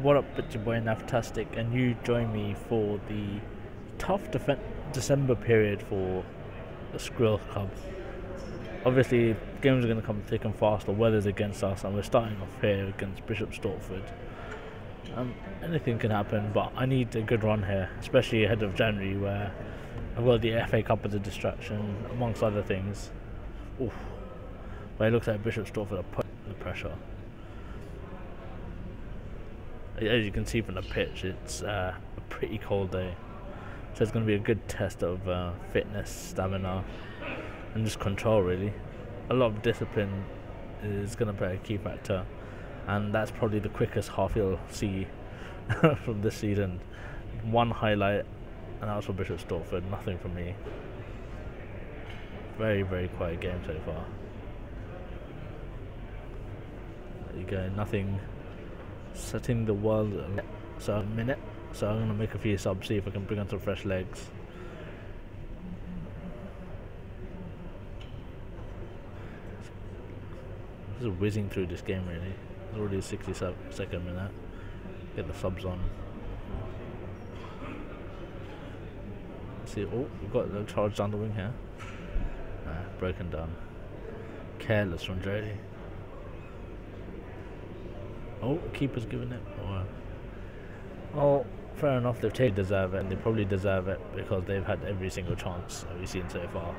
What up, it's your boy Naftastic, and you join me for the tough December period for the Skrill Club. Obviously, games are going to come thick and fast, the weather's against us, and we're starting off here against Bishop Stortford. Anything can happen, but I need a good run here, especially ahead of January, where I've got the FA Cup as a distraction, amongst other things. Oof. But it looks like Bishop Stortford are putting the pressure. As you can see from the pitch, it's a pretty cold day, so it's going to be a good test of fitness, stamina, and just control. Really, a lot of discipline is going to play a key factor, and that's probably the quickest half you'll see from this season. One highlight, and that was for Bishop Stortford. Nothing from me. Very, very quiet game so far. There you go. Nothing. Setting the world a minute, so I'm going to make a few subs, see if I can bring on some fresh legs. Just whizzing through this game really. It's already 62nd minute. Get the subs on. See, oh, we've got the charge down the wing here. Broken down. Careless from Jody. Oh, keeper's giving it. Oh, fair enough. They deserve it, and they probably deserve it because they've had every single chance that we've seen so far,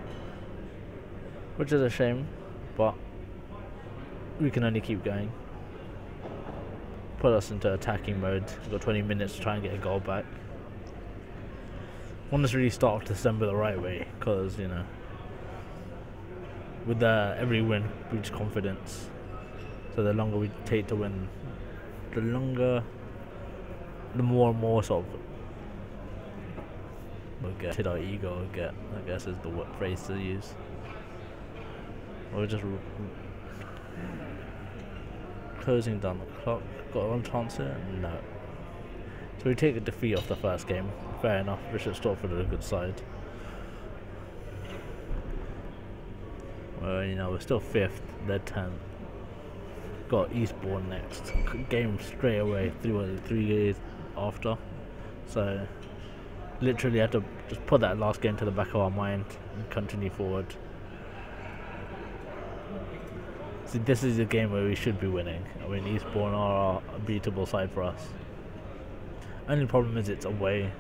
which is a shame. But we can only keep going. Put us into attacking mode. We've got 20 minutes to try and get a goal back. Want us to really start off December the right way, because with every win breeds confidence. So the longer we take to win, the more and more sort of we'll hit our ego, I guess is the phrase to use. We're just closing down the clock. Got one chance here? No. So we take a defeat off the first game. Fair enough, Bishop Stortford are a good side. Well, we're still 5th, they're 10th. Got Eastbourne next game straight away, 3 days after, so literally had to just put that last game to the back of our mind and continue forward. See, this is a game where we should be winning. I mean, Eastbourne are a beatable side for us. Only problem is it's away,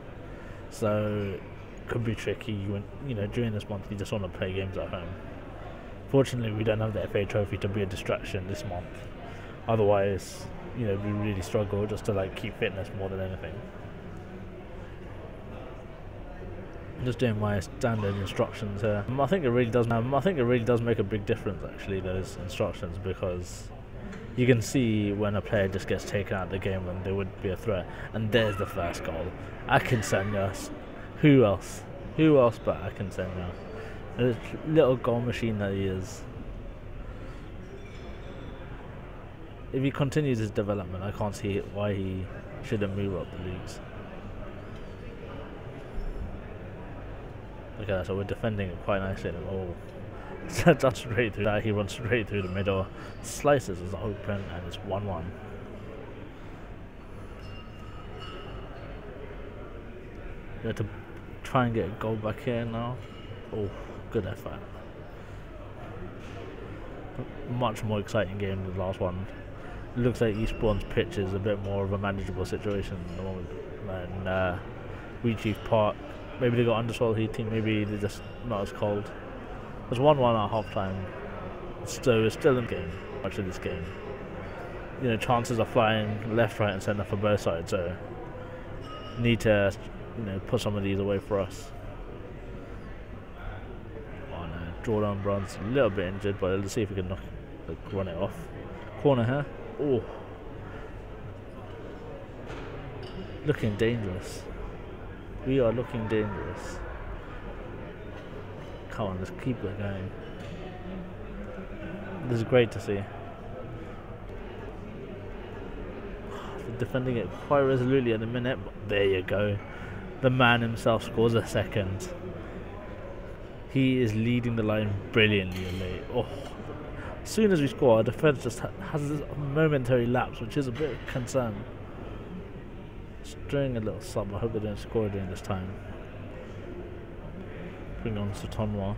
so it could be tricky. During this month you just want to play games at home. Fortunately, we don't have the FA Trophy to be a distraction this month. Otherwise, we really struggle just to keep fitness more than anything. Just doing my standard instructions here. I think it really does make a big difference actually, those instructions, because you can see when a player just gets taken out of the game when there would be a threat. And there's the first goal. Akinsanya. Who else? Who else but Akinsanya? A little goal machine that he is. If he continues his development, I can't see why he shouldn't move up the leagues. Okay, so we're defending it quite nicely. Oh, that's straight through that. He runs straight through the middle, slices is open, and it's 1-1. We have to try and get a goal back here now. Oh, good effort. Much more exciting game than the last one. It looks like Eastbourne's pitch is a bit more of a manageable situation at the moment than Wheatsheaf Park. Maybe they got undersoil heating, maybe they're just not as cold. There's 1-1 at half time, so we're still in the game, much of this game. Chances are flying left, right and centre for both sides, so need to put some of these away for us. Oh no, Jordan Brown's a little bit injured, but let's see if we can run it off. Corner here. Oh, looking dangerous. We are looking dangerous. Come on, let's keep it going. This is great to see. They're defending it quite resolutely at the minute, but there you go. The man himself scores a second. He is leading the line brilliantly. Oh, as soon as we score, our defence just has this momentary lapse, which is a bit of concern. Just doing a little sub. I hope they don't score during this time. Bring on Sotonwa.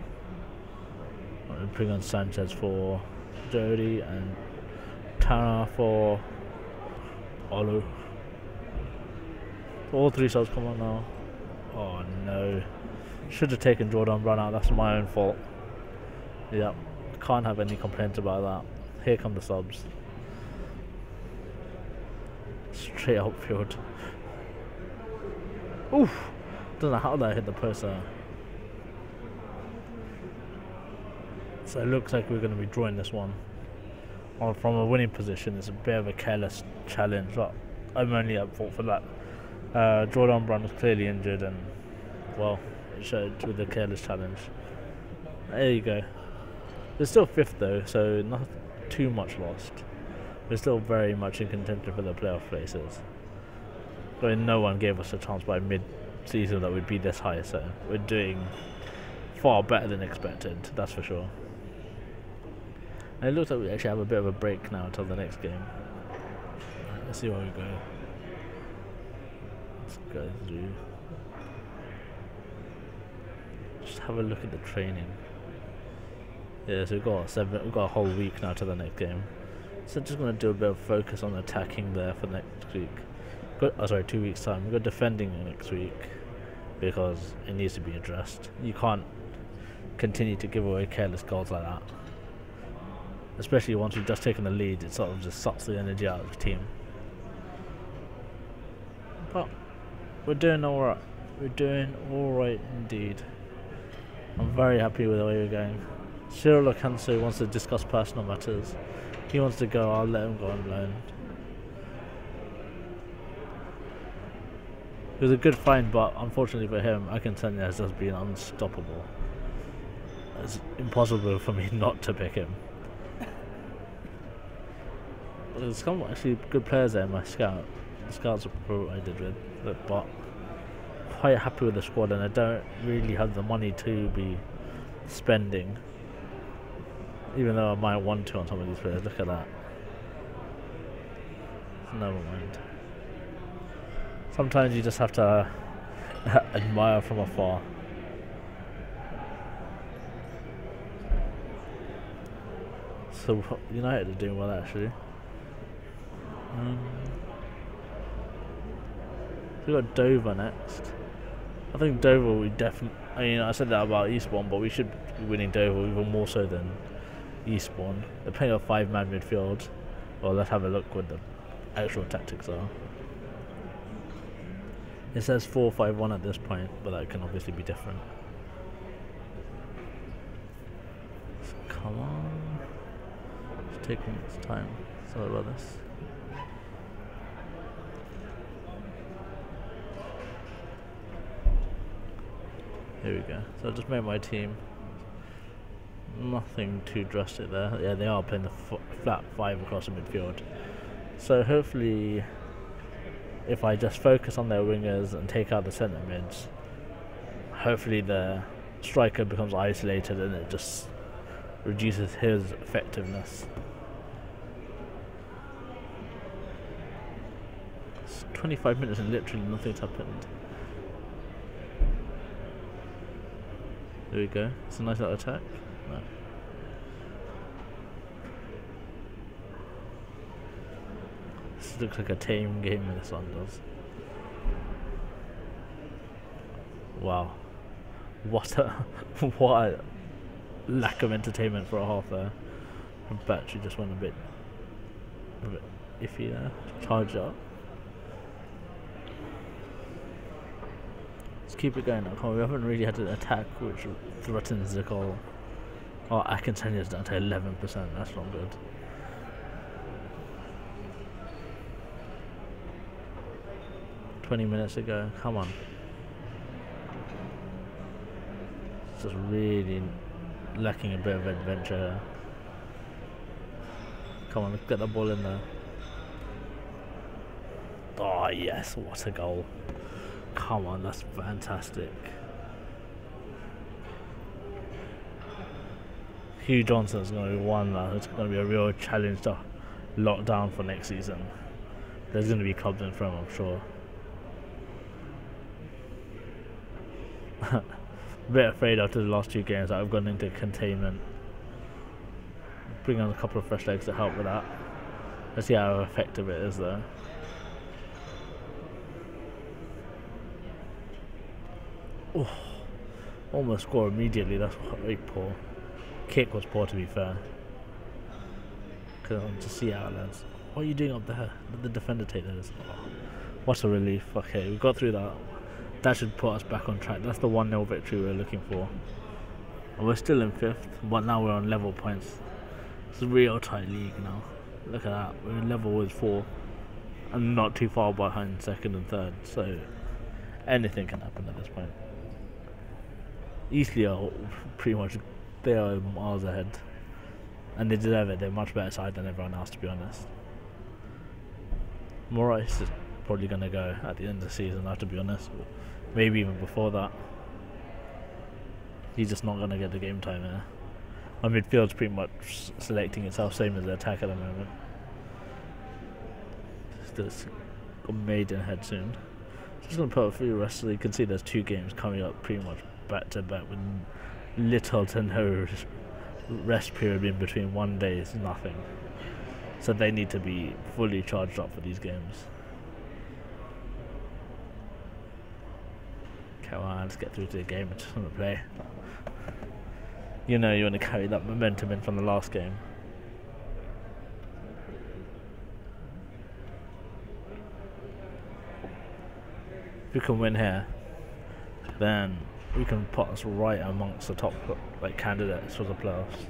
Bring on Sanchez for Jody and Tana for Olu. All three subs come on now. Oh no. Should have taken Jordan Brown out. That's my own fault. Yep. Can't have any complaints about that. Here come the subs. Straight outfield. Oof! Don't know how that hit the post there. So it looks like we're going to be drawing this one. Well, from a winning position, it's a bit of a careless challenge, but I'm only at fault for that. Jordan Brown is clearly injured, and well, it showed with the careless challenge. There you go. We're still 5th though, so not too much lost. We're still very much in contention for the playoff places. I mean, no one gave us a chance by mid-season that we'd be this high, so we're doing far better than expected, that's for sure. And it looks like we actually have a bit of a break now until the next game. Right, let's see where we go. Let's go through. Just have a look at the training. Yeah, so we've got a whole week now to the next game. So just going to do a bit of focus on attacking there for next week. Sorry, 2 weeks time. We've got defending next week because it needs to be addressed. You can't continue to give away careless goals like that. Especially once we've just taken the lead, it sort of just sucks the energy out of the team. But we're doing alright. We're doing alright indeed. I'm very happy with the way we're going. Cyril Akanso wants to discuss personal matters. He wants to go, I'll let him go on loan. It was a good find, but unfortunately for him, Akintonia has just been unstoppable. It's impossible for me not to pick him. There's some actually good players there in my scout. The scouts are I did with, but quite happy with the squad, and I don't really have the money to be spending. Even though I might want to on some of these players. Look at that. Never mind. Sometimes you just have to admire from afar. So United are doing well actually. We got Dover next. I think Dover we definitely. I mean, I said that about Eastbourne, but we should be winning Dover even more so than Eastbourne. They're playing a 5-man midfield. Well, let's have a look what the actual tactics are. It says 4-5-1 at this point, but that can obviously be different. So come on. It's taking its time. Sorry about this. Here we go. So I just made my team. Nothing too drastic there. Yeah, they are playing the flat 5 across the midfield. So hopefully, if I just focus on their wingers and take out the centre mids, hopefully the striker becomes isolated and it just reduces his effectiveness. It's 25 minutes and literally nothing's happened. There we go. It's a nice little attack. No. This looks like a tame game when this one does. Wow. What a lack of entertainment for a half there. The battery just went a bit iffy there. Charge up. Let's keep it going now. Come on, we haven't really had an attack which threatens the goal. Oh, Akintonia's down to 11%. That's not good. "20 minutes ago. Come on. It's just really lacking a bit of adventure here. Come on, let's get the ball in there. Oh yes, what a goal. Come on, that's fantastic. Hugh Johnson's going to be one that it's going to be a real challenge to lock down for next season. There's going to be clubs in front, I'm sure. A bit afraid after the last 2 games that I've gone into containment. Bring on a couple of fresh legs to help with that. Let's see how effective it is though. Oh, almost score immediately. That's very poor. Kick was poor, to be fair. Come on, to see out, lads. What are you doing up there? Let the defender take this. Oh, what a relief. Okay, we got through that. That should put us back on track. That's the 1-0 victory we're looking for. And we're still in 5th, but now we're on level points. It's a real tight league now. Look at that. We're in level with 4. And not too far behind 2nd and 3rd. So anything can happen at this point. Eastleigh are pretty much, they are miles ahead. And they deserve it. They're a much better side than everyone else, to be honest. Morris is probably going to go at the end of the season, to be honest. Maybe even before that. He's just not going to get the game time here. My midfield's pretty much selecting itself, same as the attack at the moment. Just got Maidenhead soon. Just going to put a few rest so you can see there's 2 games coming up pretty much back to back with little to no rest period in between. 1 day is nothing. So they need to be fully charged up for these games. Come on, let's get through to the game and just want to play. You know you want to carry that momentum in from the last game. If we can win here, then we can put us right amongst the top candidates for the playoffs.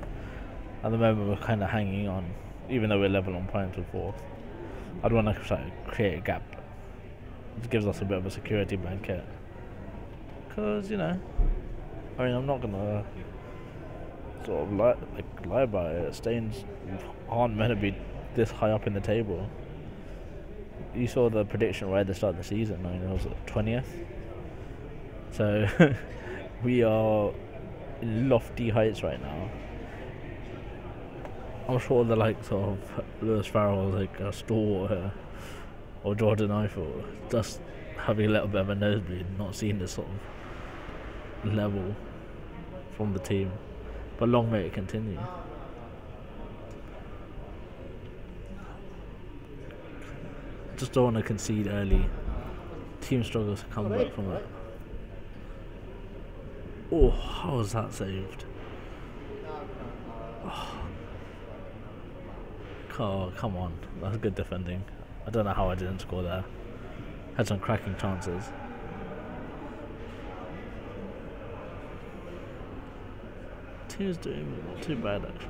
At the moment we're kind of hanging on, even though we're level on points with 4th. I'd want to try to create a gap. It gives us a bit of a security blanket. Because, you know, I mean, I'm not going to sort of lie about it. Staines aren't meant to be this high up in the table. You saw the prediction right at the start of the season. I mean, it was 20th. So we are in lofty heights right now. I'm sure the likes of Lewis Farrell, like Stalwart or Jordan Eiffel, just having a little bit of a nosebleed, not seeing this sort of level from the team. But long may it continue. Just don't want to concede early. Team struggles to come back from it. Oh, how was that saved? Oh, come on. That's good defending. I don't know how I didn't score there. Had some cracking chances. Team's doing not too bad, actually.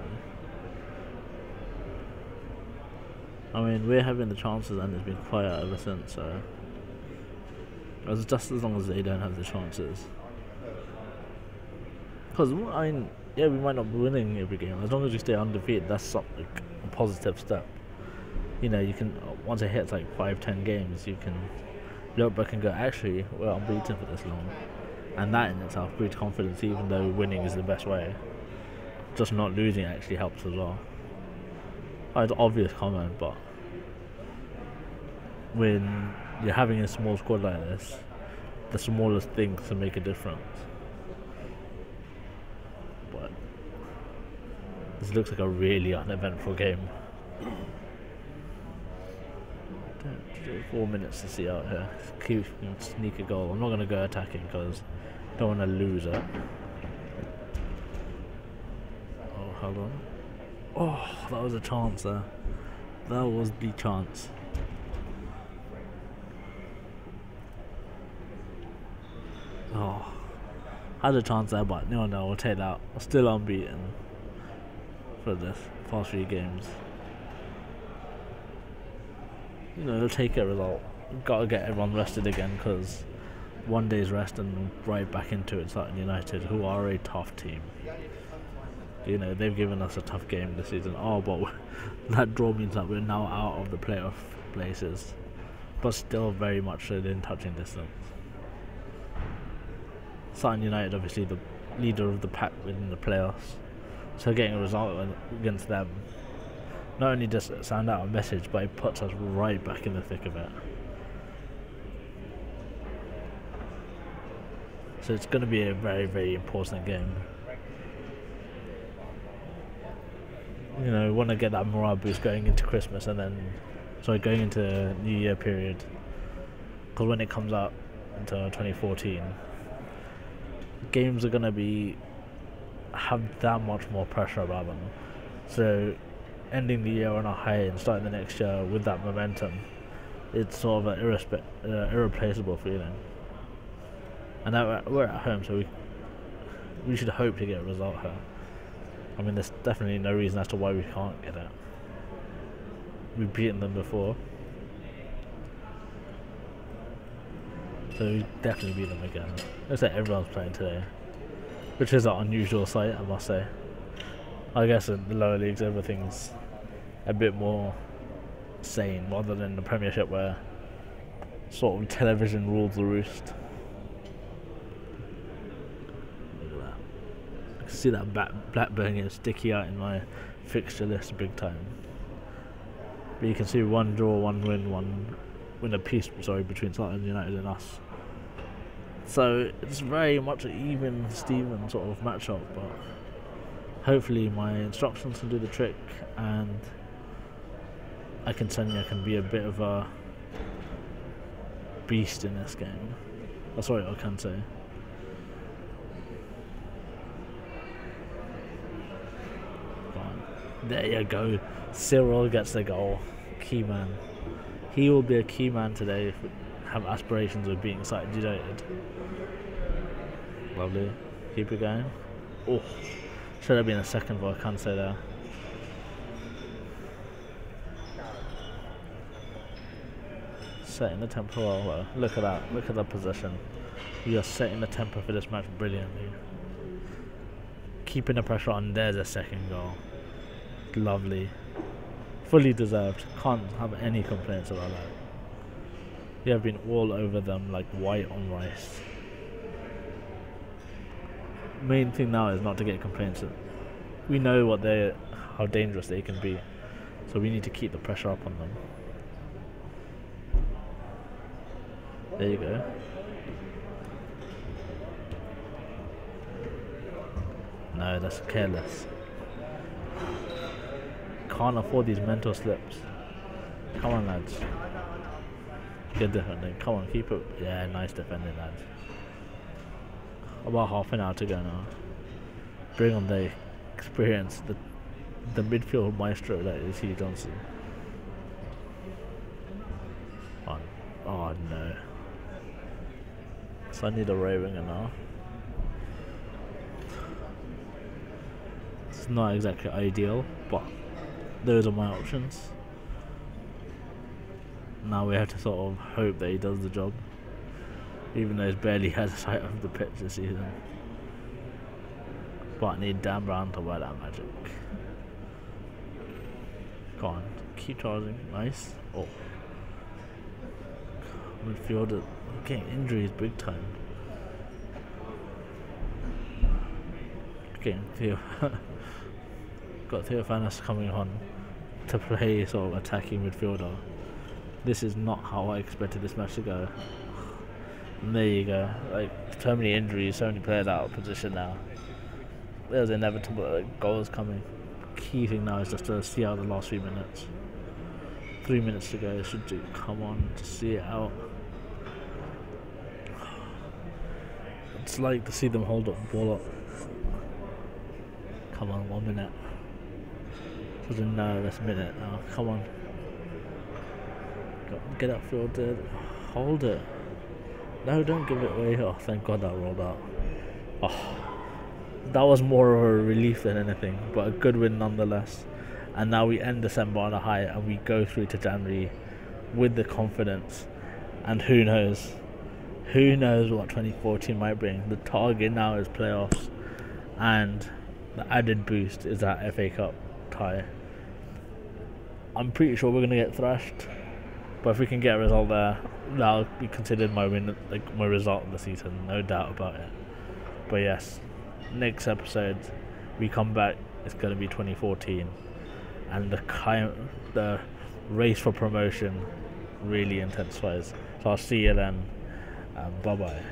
I mean, we're having the chances and it's been quiet ever since, so it's just as long as they don't have the chances. Because, I mean, yeah, we might not be winning every game. As long as we stay undefeated, that's a positive step. You know, you can, once it hits like 5-10 games, you can look back and go, actually, we're unbeaten for this long. And that in itself breeds confidence, even though winning is the best way. Just not losing actually helps as well. It's an obvious comment, but when you're having a small squad like this, the smallest things can make a difference. But this looks like a really uneventful game. 4 minutes to see out here. Keep sneak a goal. I'm not going to go attacking because I don't want to lose it. Oh, hold on. Oh, that was a chance there. That was the chance. Oh, had a chance there, but no, we'll take that. We're still unbeaten for this past 3 games. You know, they'll take a result. Gotta get everyone rested again, because 1 day's rest and right back into it. Sutton United, who are a tough team. You know, they've given us a tough game this season. Oh, but that draw means that we're now out of the playoff places, but still very much within touching distance. Sutton United, obviously the leader of the pack within the playoffs, so getting a result against them not only does it send out a message, but it puts us right back in the thick of it. So it's going to be a very, very important game. You know, want to get that morale boost going into Christmas and then, going into New Year period. Because when it comes out into 2014, games are going to have that much more pressure about them. So ending the year on a high and starting the next year with that momentum, it's sort of an irreplaceable feeling. And now we're at home, so we should hope to get a result here. I mean, there's definitely no reason as to why we can't get it. We've beaten them before, so we definitely beat them again. Looks like everyone's playing today, which is an unusual sight, I must say. I guess in the lower leagues everything's a bit more sane, rather than the Premiership where sort of television rules the roost. See that Blackburn getting sticky out in my fixture list big time. But you can see 1 draw, 1 win, 1 win apiece, between Sunderland United and us. So it's very much an even Steven sort of matchup, but hopefully my instructions can do the trick and Akinsanya can be a bit of a beast in this game. That's what I can say. There you go. Cyril gets the goal. Key man. He will be a key man today if we have aspirations of being United United. Lovely. Keep it going. Oh, should have been a second, but I can't say that. Setting the tempo well. Look at that. Look at that position. We are setting the tempo for this match brilliantly. Keeping the pressure on. There's a second goal. Lovely. Fully deserved. Can't have any complaints about that. We have been all over them like white on rice. Main thing now is not to get complaints. We know how dangerous they can be, so we need to keep the pressure up on them. There you go. No, that's careless. Can't afford these mental slips. Come on, lads. Good defending. Come on, keep it. Yeah, nice defending, lads. About half an hour to go now. Bring on the experience, the midfield maestro that is Hugh Johnson. Oh no. So I need a ray winger now. It's not exactly ideal, but those are my options. Now we have to sort of hope that he does the job, even though he's barely had a sight of the pitch this season. But I need Dan Brown to wear that magic. Come on, keep charging. Nice. Oh, midfielder getting injuries big time. Getting Theo. Got Theophanis coming on to play sort of attacking midfielder. This is not how I expected this match to go. And there you go. Like, so many injuries, so many players out of position now. There's inevitable goals coming. Key thing now is just to see out the last few minutes. 3 minutes to go. Should do. Come on, to see it out. It's like to see them hold up the ball up. Come on, 1 minute. No, that's a minute now. Come on. Get upfielded. Hold it. No, don't give it away. Oh, thank God that rolled out. Oh, that was more of a relief than anything, but a good win nonetheless. And now we end December on a high and we go through to January with the confidence. And who knows? Who knows what 2014 might bring? The target now is playoffs, and the added boost is that FA Cup tie. I'm pretty sure we're going to get thrashed, but if we can get a result there, that'll be considered my win, like my result of the season, no doubt about it. But yes, next episode we come back, it's going to be 2014, and the race for promotion really intensifies. So I'll see you then, bye bye.